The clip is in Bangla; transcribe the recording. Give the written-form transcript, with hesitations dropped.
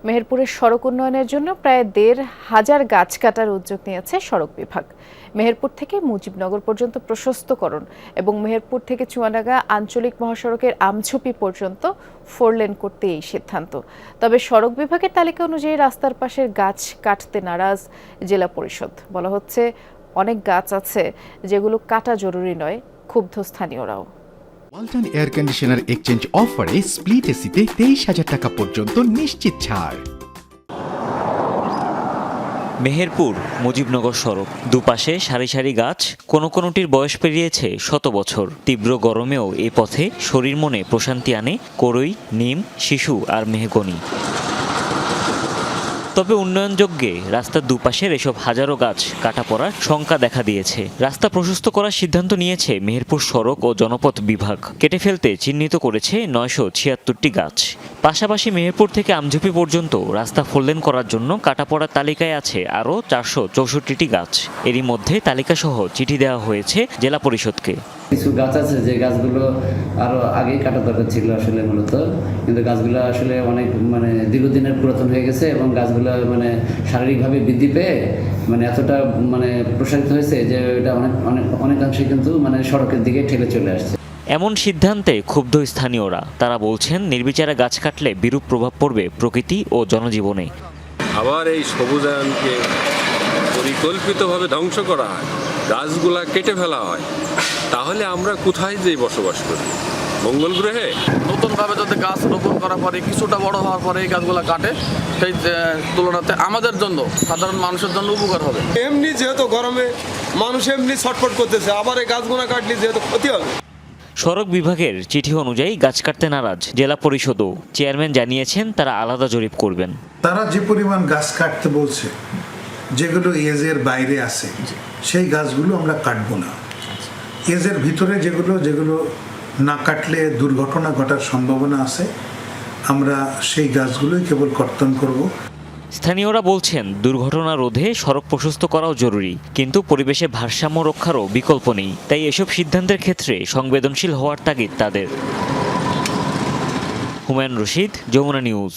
মেহেরপুরের সড়ক উন্নয়নের জন্য প্রায় ১৫০০ গাছ কাটার উদ্যোগ নিয়েছে সড়ক বিভাগ। মেহেরপুর থেকে মুজিবনগর পর্যন্ত প্রশস্তকরণ এবং মেহেরপুর থেকে চুয়াডাঙ্গা আঞ্চলিক মহাসড়কের আমঝুপি পর্যন্ত 4 লেন করতে এই সিদ্ধান্ত। তবে সড়ক বিভাগের তালিকা অনুযায়ী রাস্তার পাশের গাছ কাটতে নারাজ জেলা পরিষদ। বলা হচ্ছে অনেক গাছ আছে যেগুলো কাটা জরুরি নয়, ক্ষুব্ধ স্থানীয়রাও। ওয়ালটন এয়ার কন্ডিশনার এক্সচেঞ্জ অফারে স্প্লিট এসিতে ২৩,০০০ টাকা পর্যন্ত নিশ্চিত ছাড়। মেহেরপুর মুজিবনগর সড়ক দুপাশে সারি সারি গাছ, কোনোটির বয়স পেরিয়েছে ১০০ বছর। তীব্র গরমেও এ পথে শরীর মনে প্রশান্তি আনে করই, নিম, শিশু আর মেহগনি। তবে উন্নয়নযোগ্যে রাস্তার দুপাশের এসব হাজারো গাছ কাটা পড়ার শঙ্কা দেখা দিয়েছে। রাস্তা প্রশস্ত করার সিদ্ধান্ত নিয়েছে মেহেরপুর সড়ক ও জনপথ বিভাগ। কেটে ফেলতে চিহ্নিত করেছে ৯৭৬টি গাছ। পাশাপাশি মেহেরপুর থেকে আমঝুপি পর্যন্ত রাস্তা 4 লেন করার জন্য কাটা পড়ার তালিকায় আছে আরও ৪৬৪টি গাছ। এরই মধ্যে তালিকাসহ চিঠি দেওয়া হয়েছে জেলা পরিষদকে। কিছু গাছ আছে যে গাছগুলো আরো আগেই কাটা দরকার ছিল আসলে মূলত, কিন্তু গাছগুলো আসলে অনেক দীর্ঘদিনের পুরাতন হয়ে গেছে এবং গাছগুলো শারীরিকভাবে বৃদ্ধি পেয়ে এতটা প্রসারিত হয়েছে যে এটা অনেকাংশে কিন্তু সড়কের দিকে ঠেলে চলে আসছে। এমন সিদ্ধান্তে ক্ষুব্ধ স্থানীয়রা। তারা বলছেন নির্বিচারে গাছ কাটলে বিরূপ প্রভাব পড়বে প্রকৃতি ও জনজীবনে। আবার এই সবুজায়নকে পরিকল্পিতভাবে ধ্বংস করা হয়, গাছগুলা কেটে ফেলা হয়, তাহলে আমরা কোথায় যেই বসবাস করি? মঙ্গল গ্রহে? নতুনভাবে যদি গাছ রোপণ করার পরে কিছুটা বড় হওয়ার পরে এই গাছগুলো কাটে, সেই তুলনাতে আমাদের জন্য, সাধারণ মানুষের জন্য উপকার হবে। এমনি যেহেতু গরমে মানুষ এমনি ছটফট করতেছে, আবার এই গাছগুলো কাটলে যেহেতু ক্ষতি হবে। সড়ক বিভাগের চিঠি অনুযায়ী গাছ কাটতে নারাজ জেলা পরিষদও। চেয়ারম্যান জানিয়েছেন তারা আলাদা জরিপ করবেন। তারা যে পরিমাণ গাছ কাটতে বলছে, যেগুলো এজের বাইরে আছে, সেই গাছগুলো আমরা কাটবো না। এজের ভিতরে যেগুলো না কাটলে দুর্ঘটনা ঘটার সম্ভাবনা আছে, আমরা সেই গাছগুলোই কেবল কর্তন করব। স্থানীয়রা বলছেন দুর্ঘটনা রোধে সড়ক প্রশস্ত করাও জরুরি, কিন্তু পরিবেশে ভারসাম্য রক্ষারও বিকল্প নেই। তাই এসব সিদ্ধান্তের ক্ষেত্রে সংবেদনশীল হওয়ার তাগিদ তাদের। হুমায়ুন রশিদ, যমুনা নিউজ।